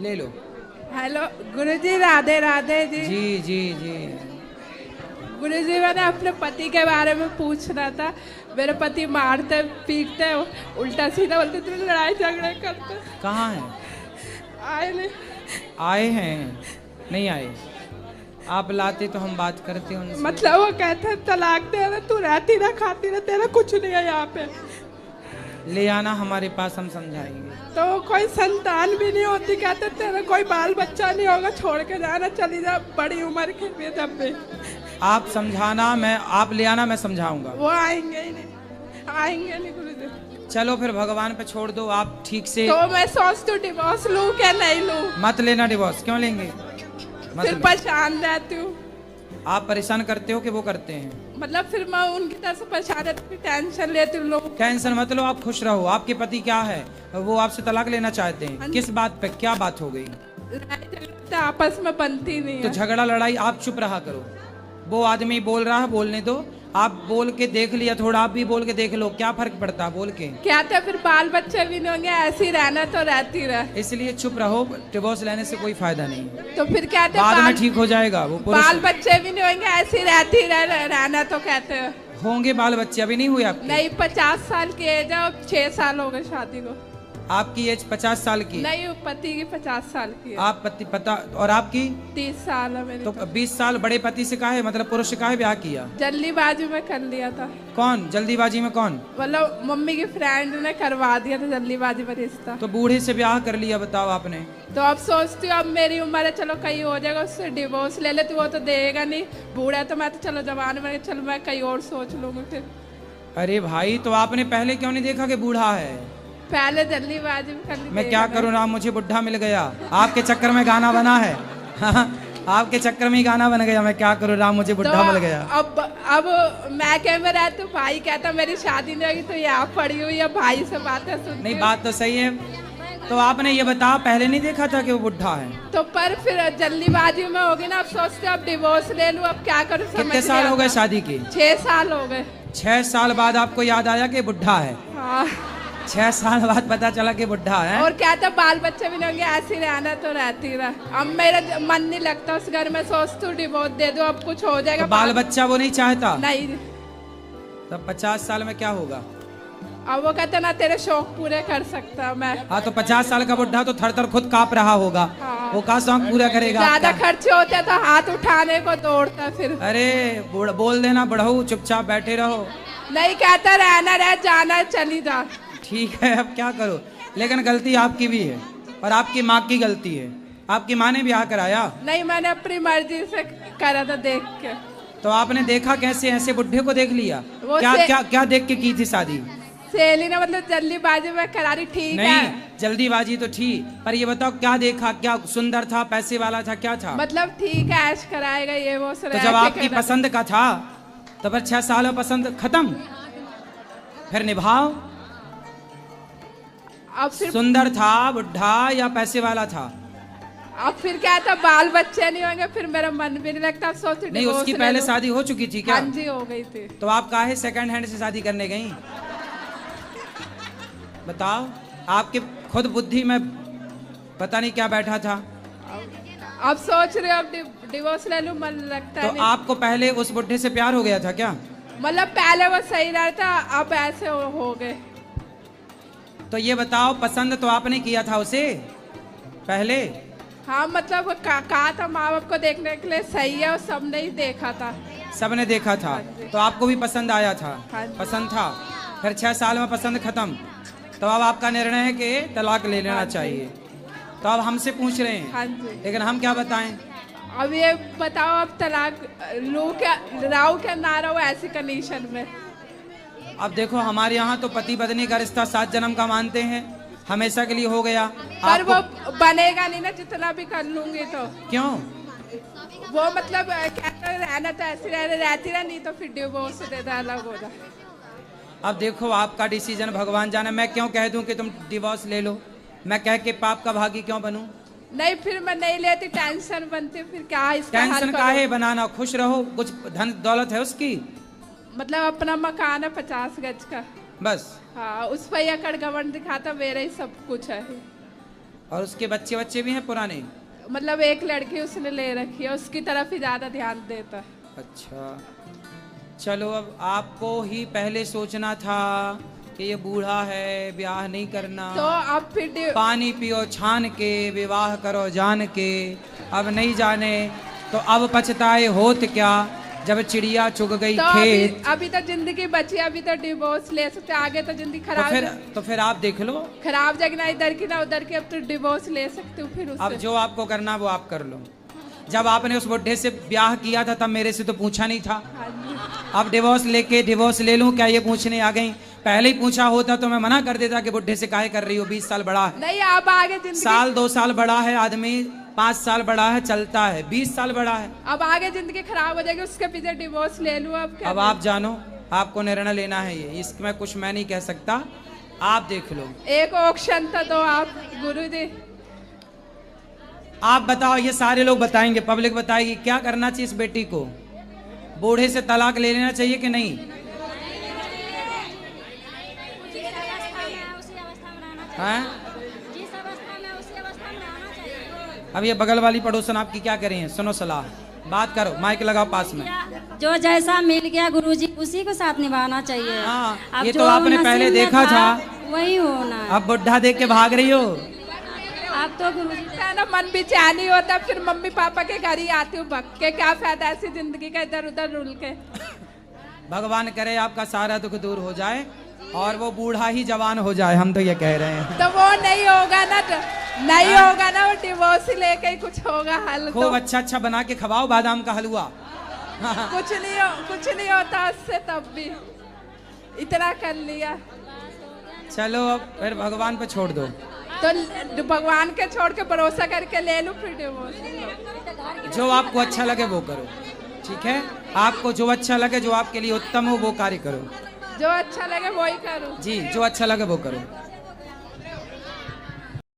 ले लो। हेलो गुरुजी, राधे राधे जी। जी जी जी। गुरुजी, मैंने अपने पति के बारे में पूछना था। मेरे पति मारते पीटते उल्टा सीधा बोलते थे, लड़ाई झगड़े करते। कहाँ है? आए नहीं। आए हैं? नहीं आए। आप लाते तो हम बात करते उनसे। मतलब वो कहते हैं तलाक दे रहे, तू रहती ना खाती ना, तेरा कुछ नहीं है यहाँ पे। ले आना हमारे पास, हम समझाएंगे। तो कोई संतान भी नहीं होती, कहते तेरा कोई बाल बच्चा नहीं होगा, छोड़ के जाना, चली जा, बड़ी उम्र के भी जब भी। आप समझाना, मैं आप ले आना, मैं समझाऊंगा। वो आएंगे ही नहीं, आएंगे नहीं गुरुजी। चलो फिर भगवान पे छोड़ दो, आप ठीक से। तो मैं सोचती हूँ डिवोर्स लूँ क्या नहीं लूँ। मत लेना डिवोर्स। क्यों लेंगे? फिर परेशान रहती हूँ। आप परेशान करते हो कि वो करते हैं? मतलब फिर मैं उनकी तरफ से परेशान रहती हूँ, टेंशन लेती हूँ लोग। टेंशन मत लो, आप खुश रहो। आपके पति क्या है, वो आपसे तलाक लेना चाहते हैं? किस बात पे, क्या बात हो गई? आपस में बनती नहीं तो है। झगड़ा लड़ाई, आप चुप रहा करो। वो आदमी बोल रहा है, बोलने दो। आप बोल के देख लिया, थोड़ा आप भी बोल के देख लो, क्या फर्क पड़ता है बोल के। क्या था फिर बाल बच्चे भी नहीं होंगे, ऐसे ही रहना तो रहती रहे। इसलिए चुप रहो, डिवोर्स लेने से कोई फायदा नहीं। तो फिर क्या था, बाद में ठीक हो जाएगा। वो बाल बच्चे भी नहीं होंगे, ऐसे ही रहती रहना तो कहते हैं। होंगे बाल बच्चे, अभी नहीं हुए आपके? नहीं, 50 साल की एज है, 6 साल हो गए शादी को। आपकी एज 50 साल की? नहीं, पति की 50 साल की है। आप पति पता, और आपकी 30 साल है मेरी। तो 20 साल बड़े पति से काहे, मतलब पुरुष से काहे ब्याह किया? जल्दीबाजी में कर लिया था। कौन जल्दीबाजी में? कौन? मतलब मम्मी की फ्रेंड ने करवा दिया था जल्दीबाजी में रिश्ता। तो बूढ़े से ब्याह कर लिया, बताओ आपने। तो अब सोचती हूँ अब मेरी उम्र है, चलो कहीं हो जाएगा, उससे डिवोर्स ले लेती, वो तो देगा नहीं। बूढ़ा तो मैं तो चलो जवान में, चलो मैं कहीं और सोच लूंगी फिर। अरे भाई, तो आपने पहले क्यों नहीं देखा कि बूढ़ा है? पहले जल्दीबाजी में कर ली। मैं क्या करूँ ना, मुझे बुढ़ा मिल गया। आपके चक्कर में गाना बना है। आपके चक्कर में ही गाना बन गया। मैं क्या करूँ, राम मुझे बुढ़ा मिल गया। अब मैं कह में रहती हूँ, भाई कहता मेरी शादी नहीं होगी तो यहाँ पड़ी हुई है, भाई से बातें सुनती। नहीं, बात तो सही है। तो आपने ये बताओ, पहले नहीं देखा था कि वो बुढ़ा है? तो पर फिर जल्दीबाजी में होगी ना, अब सोचते अब डिवोर्स ले लूँ, अब क्या करूँ। कितने साल हो गए शादी के? 6 साल हो गए। 6 साल बाद आपको याद आया कि बुढ़ा है? हाँ। 6 साल बाद पता चला कि बुढ़ा है। और क्या था, बाल बच्चे भी नहीं होंगे, ऐसे ही रहना तो रहती रहा। अब मेरा मन नहीं लगता उस घर में, सोचती हूँ डिवोर्स दे दो, अब कुछ हो जाएगा। तो बाल बच्चा वो नहीं चाहता? नहीं। तब 50 साल में क्या होगा? अब वो कहते ना तेरे शौक पूरे कर सकता मैं। हाँ, तो 50 साल का बुढ़ा तो थर थर खुद कांप रहा होगा। हाँ। वो कहाँ शौक पूरा करेगा? ज्यादा खर्चे होते तो हाथ उठाने को दौड़ता फिर। अरे बोल देना, बढ़ऊ चुपचाप बैठे रहो। नहीं, कहता रहना रह, जाना चली जा। ठीक है, अब क्या करो। लेकिन गलती आपकी भी है और आपकी माँ की गलती है। आपकी माँ ने ब्याह कराया? नहीं, मैंने अपनी मर्जी से करा था, देख के। तो आपने देखा कैसे? ऐसे बुढ़े को देख लिया? क्या क्या क्या देख के की थी शादी? सहेली ने मतलब जल्दीबाजी में करा रही। ठीक नहीं, है, जल्दीबाजी तो ठीक, पर ये बताओ क्या देखा? क्या सुंदर था, पैसे वाला था, क्या था? मतलब ठीक है, ऐश कराएगा ये वो। तो जब आपकी पसंद का था तो फिर 6 साल में पसंद खत्म, फिर निभाओ। अब फिर सुंदर था, बुढ़ा या पैसे वाला था? अब फिर क्या था, बाल बच्चे नहीं होंगे, फिर मेरा मन भी नहीं लगता। अब सोच नहीं, उसकी पहले शादी हो चुकी थी क्या? हाँ जी, हो गई थी। तो आप काहे सेकंड हैंड से शादी करने गई? बताओ। आपके खुद बुद्धि में पता नहीं क्या बैठा था। अब सोच रहे अब डिवोर्स ले लूं, मन लगता है। तो आपको पहले उस बुढ़े से प्यार हो गया था क्या? मतलब पहले वो सही रहता, अब ऐसे हो गए। तो ये बताओ, पसंद तो आपने किया था उसे पहले? हाँ, मतलब कहा था माँ बाप को देखने के लिए सही है, और सबने ही देखा था। सबने देखा था, तो आपको भी पसंद आया था? हाँ। पसंद था, फिर 6 साल में पसंद खत्म, तो अब आपका निर्णय है कि तलाक ले लेना चाहिए। तो अब हमसे पूछ रहे हैं। हाँ जी। लेकिन हम क्या बताएं? अब ये बताओ, अब तलाक लूं क्या, राहु क्या ना राहु ऐसी कंडीशन में? अब देखो, हमारे यहाँ तो पति पत्नी का रिश्ता 7 जन्म का मानते हैं, हमेशा के लिए हो गया। पर वो बनेगा नहीं ना, जितना भी कर लूंगी तो। क्यों? वो मतलब कहते रहना तो ऐसी रहती रह, नहीं तो फिर डिवोर्स दे दे, अलग हो जाए। अब देखो, आपका डिसीजन भगवान जाने। मैं क्यों कह दूं कि तुम डिवोर्स ले लो? मैं कह के पाप का भागी क्यों बनूं? नहीं, फिर मैं नहीं लेती, टेंशन बनती, फिर क्या इसका हल टेंशन काहे बनाना? खुश रहो, कुछ धन दौलत है उसकी। मतलब अपना मकान है 50 गज का, बस। हाँ, उस पर एकड़ गवर्न दिखाता, मेरा ही सब कुछ है। और उसके बच्चे बच्चे भी हैं पुराने? मतलब एक लड़की उसने ले रखी है, उसकी तरफ ही ज्यादा ध्यान देता है। अच्छा, चलो अब आपको ही पहले सोचना था कि ये बूढ़ा है, ब्याह नहीं करना। तो अब फिर पानी पियो छान के, विवाह करो जान के। अब नहीं जाने तो अब पछताए होत क्या, जब चिड़िया चुग गई तो खेत। अभी तो जिंदगी बची, अभी तो डिवोर्स ले सकते, आगे तो जिंदगी तो फिर आप देख लो, खराब जाएगी ना इधर की ना उधर की। अब तो डिवोर्स ले सकते हो फिर उससे। अब जो आपको करना वो आप कर लो। जब आपने उस बुढ़े से ब्याह किया था तब मेरे से तो पूछा नहीं था। हाँ जी। अब डिवोर्स ले लूं क्या ये पूछने आ गई? पहले ही पूछा होता तो मैं मना कर देता कि बुढ़े से काहे कर रही हो, 20 साल बड़ा है। नहीं, अब आगे जिंदगी, साल 2 साल बड़ा है आदमी, 5 साल बड़ा है चलता है, 20 साल बड़ा है। अब आगे जिंदगी खराब हो जाएगी, उसके पीछे डिवोर्स ले लूं अब क्या? अब आप जानो, आपको निर्णय लेना है ये, इसमें कुछ मैं नहीं कह सकता, आप देख लो। एक ऑप्शन था तो आप गुरुजी आप बताओ, ये सारे लोग बताएंगे, पब्लिक बताएगी क्या करना चाहिए इस बेटी को? बूढ़े से तलाक ले लेना चाहिए कि नहीं? हैं? अब ये बगल वाली पड़ोसन आपकी क्या करें? सुनो सलाह, बात करो, माइक लगाओ पास में। जो जैसा मिल गया गुरुजी उसी को साथ निभाना चाहिए। हाँ, अब ये जो तो आपने नसीब पहले में देखा था, वही होना है। अब बुढ़ा देख के भाग रही हो। अब तो गुरुजी है ना, मन भी चैन ही होता, फिर मम्मी पापा के घर ही आती हूँ भग के। क्या फायदा ऐसी जिंदगी का इधर उधर रुल के। भगवान करे आपका सारा दुख दूर हो जाए और वो बूढ़ा ही जवान हो जाए, हम तो ये कह रहे हैं। तो वो नहीं होगा ना, नहीं होगा ना, वो डिवोर्स ही लेके ही कुछ होगा हल। खूब तो अच्छा अच्छा बना के खवाओ बादाम का हलवा। कुछ नहीं होता उससे, तब भी इतना कर लिया। चलो अब फिर भगवान पे छोड़ दो। तो भगवान के छोड़ के भरोसा करके ले लूं फिर डिवोर्स। जो आपको अच्छा लगे वो करो, ठीक है? आपको जो अच्छा लगे, जो आपके लिए उत्तम हो वो कार्य करो। जो अच्छा लगे वही करूं। जी, जो अच्छा लगे वो करो।